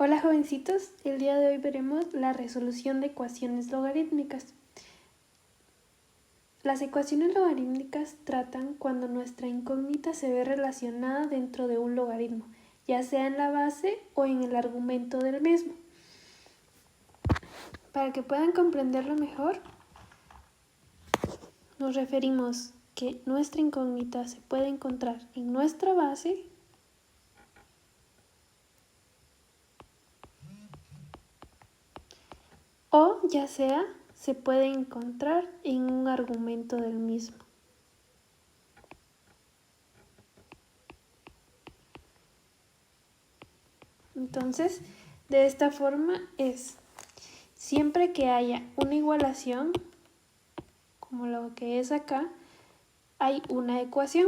Hola jovencitos, el día de hoy veremos la resolución de ecuaciones logarítmicas. Las ecuaciones logarítmicas tratan cuando nuestra incógnita se ve relacionada dentro de un logaritmo, ya sea en la base o en el argumento del mismo. Para que puedan comprenderlo mejor, nos referimos que nuestra incógnita se puede encontrar en nuestra base o ya sea se puede encontrar en un argumento del mismo. Entonces, de esta forma es, siempre que haya una igualación, como lo que es acá, hay una ecuación.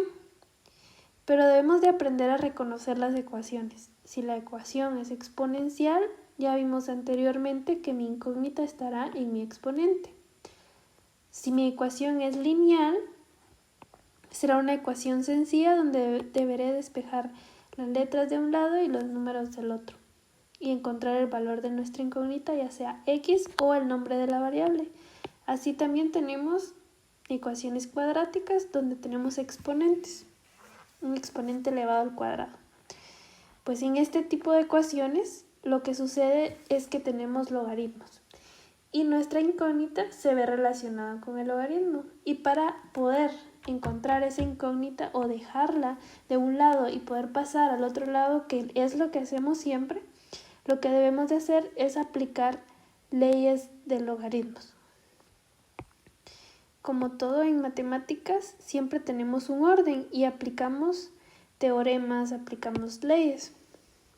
Pero debemos de aprender a reconocer las ecuaciones. Si la ecuación es exponencial, ya vimos anteriormente que mi incógnita estará en mi exponente. Si mi ecuación es lineal, será una ecuación sencilla donde deberé despejar las letras de un lado y los números del otro y encontrar el valor de nuestra incógnita, ya sea x o el nombre de la variable. Así también tenemos ecuaciones cuadráticas donde tenemos exponentes, un exponente elevado al cuadrado. Pues en este tipo de ecuaciones lo que sucede es que tenemos logaritmos y nuestra incógnita se ve relacionada con el logaritmo, y para poder encontrar esa incógnita o dejarla de un lado y poder pasar al otro lado, que es lo que hacemos siempre, lo que debemos de hacer es aplicar leyes de logaritmos. Como todo en matemáticas, siempre tenemos un orden y aplicamos teoremas, aplicamos leyes.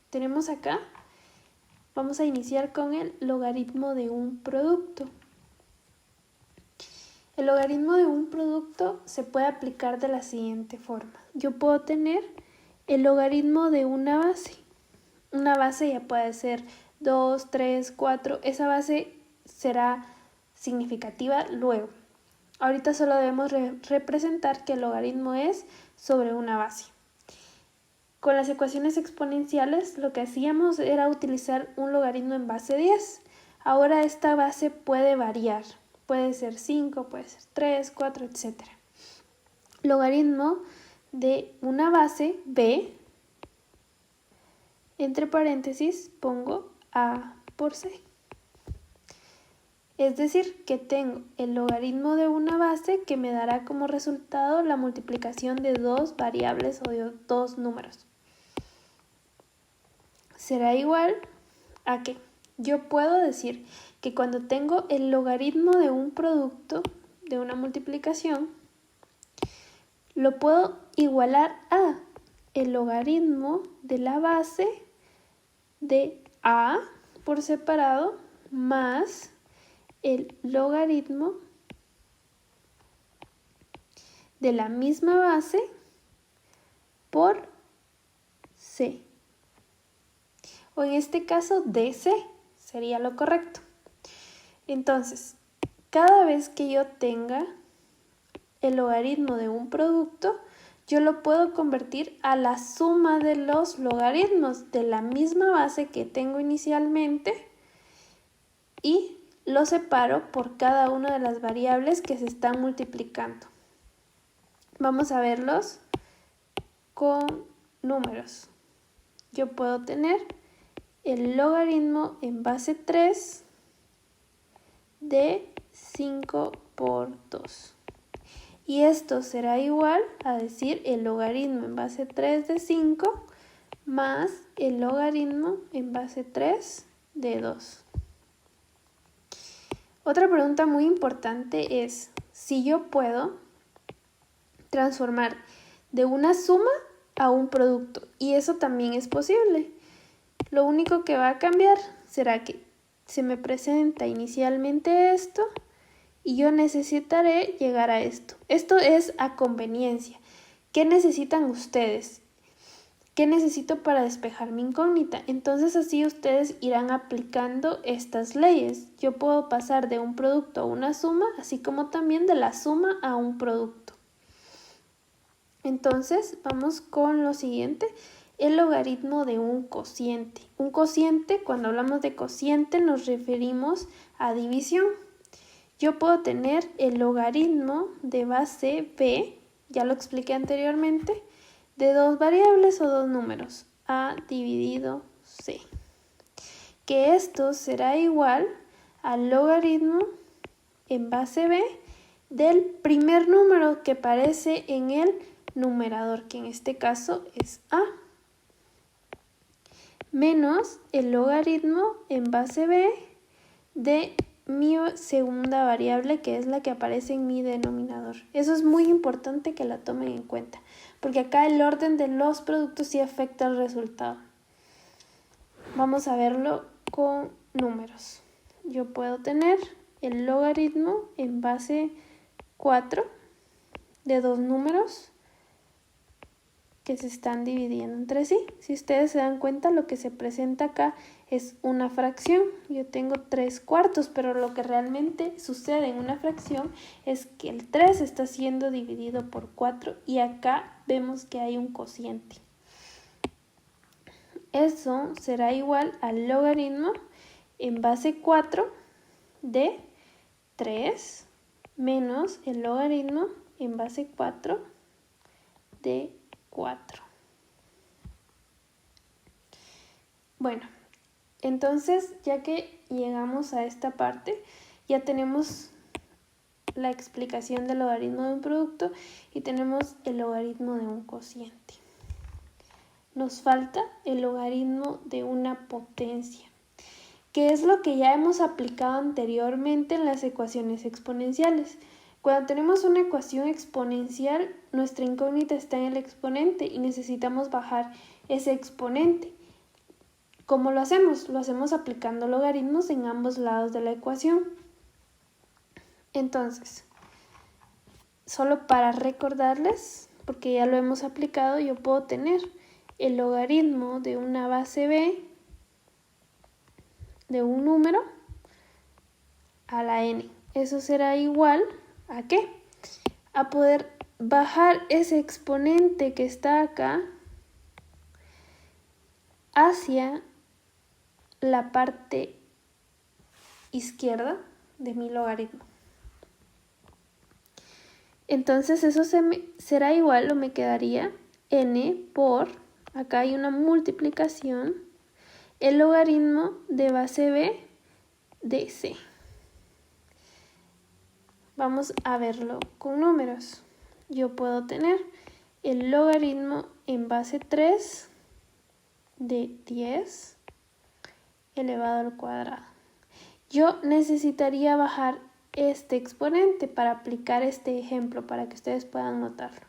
Tenemos acá, vamos a iniciar con el logaritmo de un producto. El logaritmo de un producto se puede aplicar de la siguiente forma. Yo puedo tener el logaritmo de una base. Una base ya puede ser 2, 3, 4. Esa base será significativa luego. Ahorita solo debemos representar que el logaritmo es sobre una base. Con las ecuaciones exponenciales lo que hacíamos era utilizar un logaritmo en base 10. Ahora esta base puede variar. Puede ser 5, puede ser 3, 4, etc. Logaritmo de una base b, entre paréntesis pongo a por c. Es decir, que tengo el logaritmo de una base que me dará como resultado la multiplicación de dos variables o de dos números. Será igual a que yo puedo decir que cuando tengo el logaritmo de un producto, de una multiplicación, lo puedo igualar a el logaritmo de la base de a por separado más el logaritmo de la misma base por c. O en este caso dc sería lo correcto. Entonces, cada vez que yo tenga el logaritmo de un producto, yo lo puedo convertir a la suma de los logaritmos de la misma base que tengo inicialmente y lo separo por cada una de las variables que se están multiplicando. Vamos a verlos con números. Yo puedo tener el logaritmo en base 3 de 5 por 2. Y esto será igual a decir el logaritmo en base 3 de 5 más el logaritmo en base 3 de 2. Otra pregunta muy importante es si yo puedo transformar de una suma a un producto, y eso también es posible. Lo único que va a cambiar será que se me presenta inicialmente esto y yo necesitaré llegar a esto. Esto es a conveniencia. ¿Qué necesitan ustedes? ¿Qué necesito para despejar mi incógnita? Entonces así ustedes irán aplicando estas leyes. Yo puedo pasar de un producto a una suma, así como también de la suma a un producto. Entonces vamos con lo siguiente. el logaritmo de un cociente. Un cociente, cuando hablamos de cociente, nos referimos a división. Yo puedo tener el logaritmo de base b, ya lo expliqué anteriormente, de dos variables o dos números, a dividido c. Que esto será igual al logaritmo en base b del primer número que aparece en el numerador, que en este caso es a, menos el logaritmo en base b de mi segunda variable, que es la que aparece en mi denominador. Eso es muy importante que la tomen en cuenta, porque acá el orden de los productos sí afecta el resultado. Vamos a verlo con números. Yo puedo tener el logaritmo en base 4 de dos números que se están dividiendo entre sí. Si ustedes se dan cuenta, lo que se presenta acá es una fracción. Yo tengo 3/4, pero lo que realmente sucede en una fracción es que el 3 está siendo dividido por 4 y acá vemos que hay un cociente. Eso será igual al logaritmo en base 4 de 3 menos el logaritmo en base 4 de 4. Bueno, entonces ya que llegamos a esta parte, ya tenemos la explicación del logaritmo de un producto y tenemos el logaritmo de un cociente. Nos falta el logaritmo de una potencia, que es lo que ya hemos aplicado anteriormente en las ecuaciones exponenciales. Cuando tenemos una ecuación exponencial, nuestra incógnita está en el exponente y necesitamos bajar ese exponente. ¿Cómo lo hacemos? Lo hacemos aplicando logaritmos en ambos lados de la ecuación. Entonces, solo para recordarles, porque ya lo hemos aplicado, yo puedo tener el logaritmo de una base b de un número a la n. Eso será igual ¿a qué? A poder bajar ese exponente que está acá hacia la parte izquierda de mi logaritmo. Entonces eso será igual, o me quedaría n por, acá hay una multiplicación, el logaritmo de base b de c. Vamos a verlo con números. Yo puedo tener el logaritmo en base 3 de 10 elevado al cuadrado. Yo necesitaría bajar este exponente para aplicar este ejemplo, para que ustedes puedan notarlo.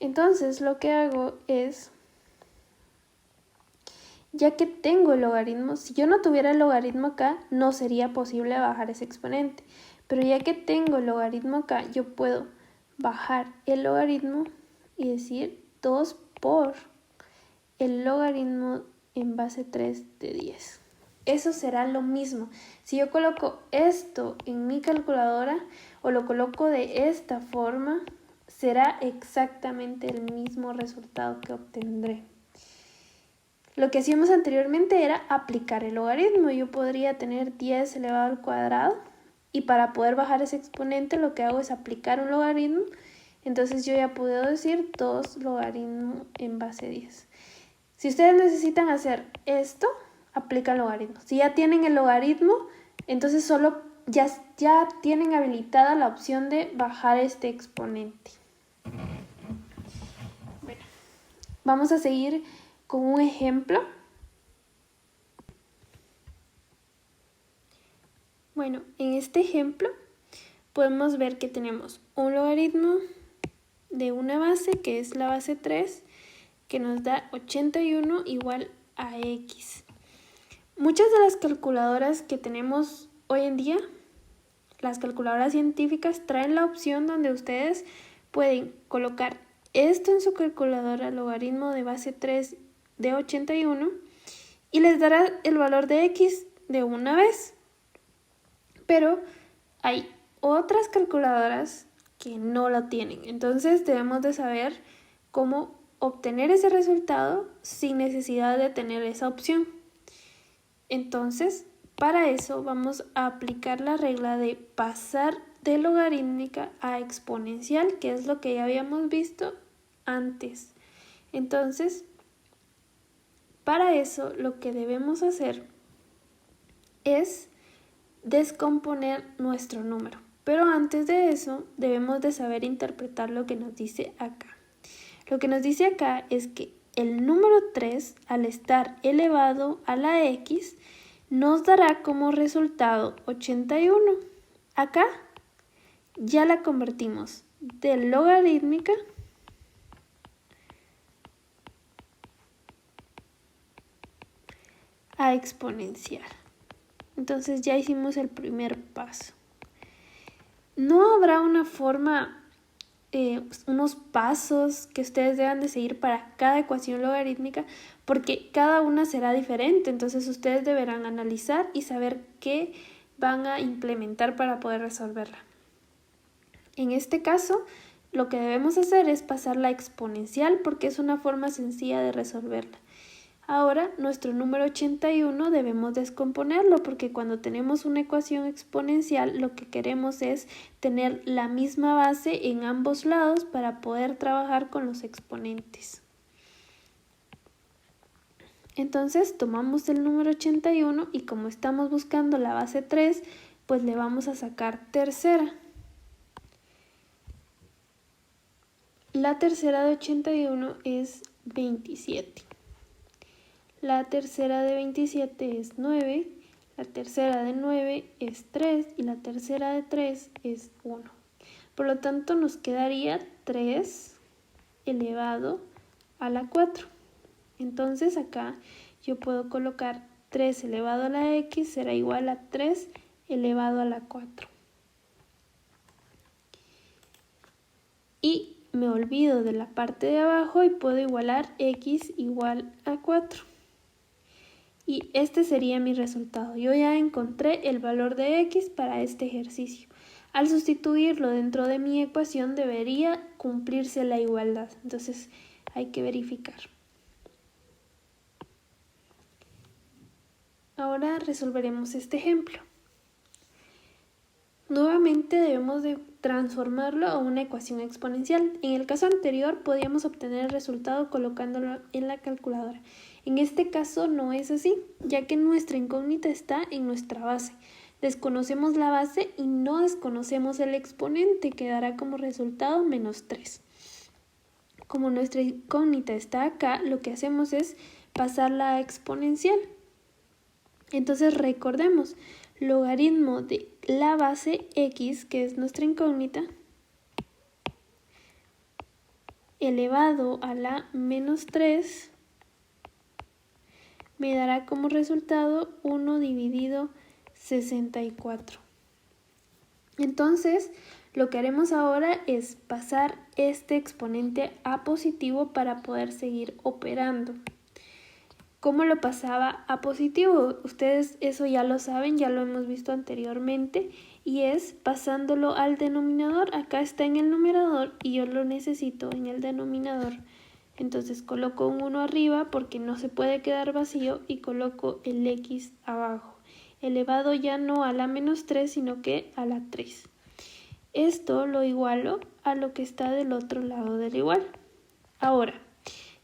Entonces lo que hago es, ya que tengo el logaritmo, si yo no tuviera el logaritmo acá, no sería posible bajar ese exponente. Pero ya que tengo el logaritmo acá, yo puedo bajar el logaritmo y decir 2 por el logaritmo en base 3 de 10. Eso será lo mismo. Si yo coloco esto en mi calculadora o lo coloco de esta forma, será exactamente el mismo resultado que obtendré. Lo que hacíamos anteriormente era aplicar el logaritmo. Yo podría tener 10 elevado al cuadrado y para poder bajar ese exponente lo que hago es aplicar un logaritmo. Entonces yo ya puedo decir 2 logaritmo en base 10. Si ustedes necesitan hacer esto, aplican logaritmo. Si ya tienen el logaritmo, entonces solo ya tienen habilitada la opción de bajar este exponente. Bueno, vamos a seguir con un ejemplo. Bueno, en este ejemplo podemos ver que tenemos un logaritmo de una base, que es la base 3, que nos da 81 igual a x. Muchas de las calculadoras que tenemos hoy en día, las calculadoras científicas, traen la opción donde ustedes pueden colocar esto en su calculadora, logaritmo de base 3 de 81, y les dará el valor de x de una vez. Pero hay otras calculadoras que no lo tienen. Entonces debemos de saber cómo obtener ese resultado sin necesidad de tener esa opción. Entonces, para eso vamos a aplicar la regla de pasar de logarítmica a exponencial, que es lo que ya habíamos visto antes. Entonces, para eso lo que debemos hacer es descomponer nuestro número. Pero antes de eso debemos de saber interpretar lo que nos dice acá. Lo que nos dice acá es que el número 3, al estar elevado a la x, nos dará como resultado 81. Acá ya la convertimos de logarítmica a exponencial. Entonces ya hicimos el primer paso. No habrá una forma, unos pasos que ustedes deban de seguir para cada ecuación logarítmica, porque cada una será diferente. Entonces ustedes deberán analizar y saber qué van a implementar para poder resolverla. En este caso, lo que debemos hacer es pasarla a exponencial porque es una forma sencilla de resolverla. Ahora, nuestro número 81 debemos descomponerlo porque cuando tenemos una ecuación exponencial lo que queremos es tener la misma base en ambos lados para poder trabajar con los exponentes. Entonces, tomamos el número 81 y como estamos buscando la base 3, pues le vamos a sacar tercera. La tercera de 81 es 27. La tercera de 27 es 9, la tercera de 9 es 3 y la tercera de 3 es 1. Por lo tanto nos quedaría 3 elevado a la 4. Entonces acá yo puedo colocar 3 elevado a la x será igual a 3 elevado a la 4. Y me olvido de la parte de abajo y puedo igualar x igual a 4. Y este sería mi resultado. Yo ya encontré el valor de x para este ejercicio. Al sustituirlo dentro de mi ecuación debería cumplirse la igualdad. Entonces hay que verificar. Ahora resolveremos este ejemplo. Nuevamente debemos de transformarlo a una ecuación exponencial. En el caso anterior podíamos obtener el resultado colocándolo en la calculadora. En este caso no es así, ya que nuestra incógnita está en nuestra base. Desconocemos la base y no desconocemos el exponente, que dará como resultado menos 3. Como nuestra incógnita está acá, lo que hacemos es pasarla a exponencial. Entonces recordemos, logaritmo de la base x, que es nuestra incógnita, elevado a la menos 3, me dará como resultado 1 dividido 64. Entonces, lo que haremos ahora es pasar este exponente a positivo para poder seguir operando. ¿Cómo lo pasaba a positivo? Ustedes eso ya lo saben, ya lo hemos visto anteriormente, y es pasándolo al denominador. Acá está en el numerador y yo lo necesito en el denominador. Entonces coloco un 1 arriba porque no se puede quedar vacío y coloco el x abajo. Elevado ya no a la menos 3, sino que a la 3. Esto lo igualo a lo que está del otro lado del igual. Ahora,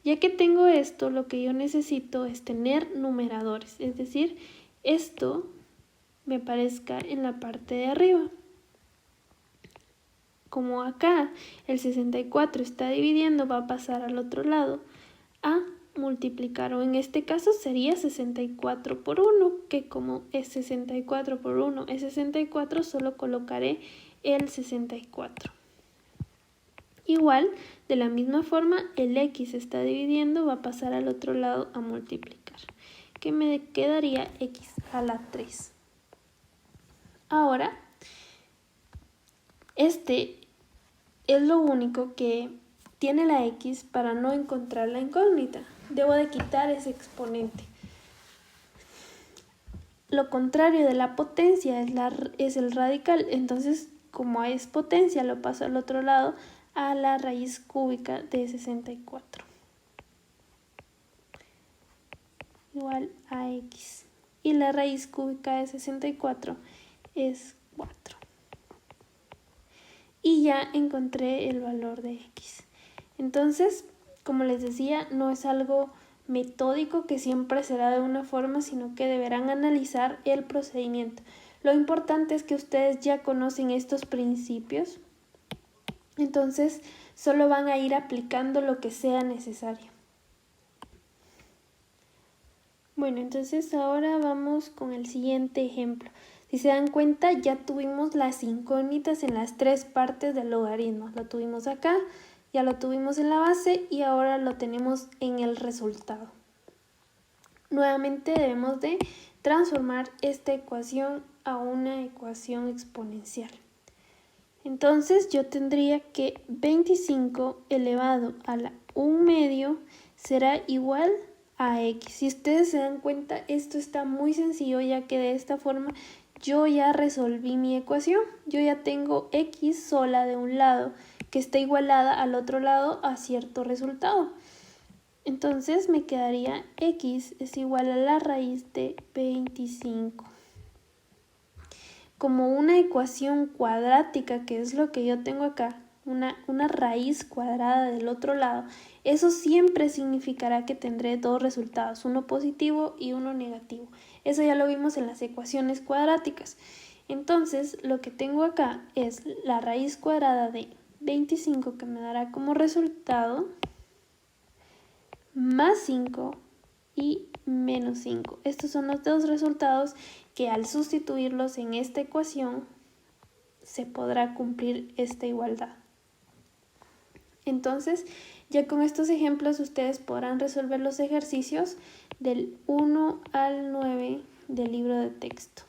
ya que tengo esto, lo que yo necesito es tener numeradores, es decir, esto me aparezca en la parte de arriba. Como acá el 64 está dividiendo, va a pasar al otro lado a multiplicar, o en este caso sería 64 por 1, que como es 64 por 1 es 64, solo colocaré el 64. Igual, de la misma forma, el x está dividiendo, va a pasar al otro lado a multiplicar, que me quedaría x a la 3. Ahora, este es lo único que tiene la x para no encontrar la incógnita. Debo de quitar ese exponente. Lo contrario de la potencia es el radical, entonces como es potencia lo paso al otro lado a la raíz cúbica de 64. igual a x. Y la raíz cúbica de 64 es 4. Y ya encontré el valor de x. Entonces, como les decía, no es algo metódico que siempre será de una forma, sino que deberán analizar el procedimiento. Lo importante es que ustedes ya conocen estos principios, entonces solo van a ir aplicando lo que sea necesario. Bueno, entonces ahora vamos con el siguiente ejemplo. Si se dan cuenta, ya tuvimos las incógnitas en las tres partes del logaritmo. Lo tuvimos acá, ya lo tuvimos en la base y ahora lo tenemos en el resultado. Nuevamente debemos de transformar esta ecuación a una ecuación exponencial. Entonces yo tendría que 25 elevado a la 1 medio será igual a x. Si ustedes se dan cuenta, esto está muy sencillo, ya que de esta forma yo ya resolví mi ecuación. Yo ya tengo x sola de un lado que está igualada al otro lado a cierto resultado. Entonces me quedaría x es igual a la raíz de 25. Como una ecuación cuadrática, que es lo que yo tengo acá, una raíz cuadrada del otro lado, eso siempre significará que tendré dos resultados, uno positivo y uno negativo. Eso ya lo vimos en las ecuaciones cuadráticas. Entonces, lo que tengo acá es la raíz cuadrada de 25, que me dará como resultado más 5 y menos 5. Estos son los dos resultados que al sustituirlos en esta ecuación se podrá cumplir esta igualdad. Entonces, ya con estos ejemplos ustedes podrán resolver los ejercicios del 1 al 9 del libro de texto.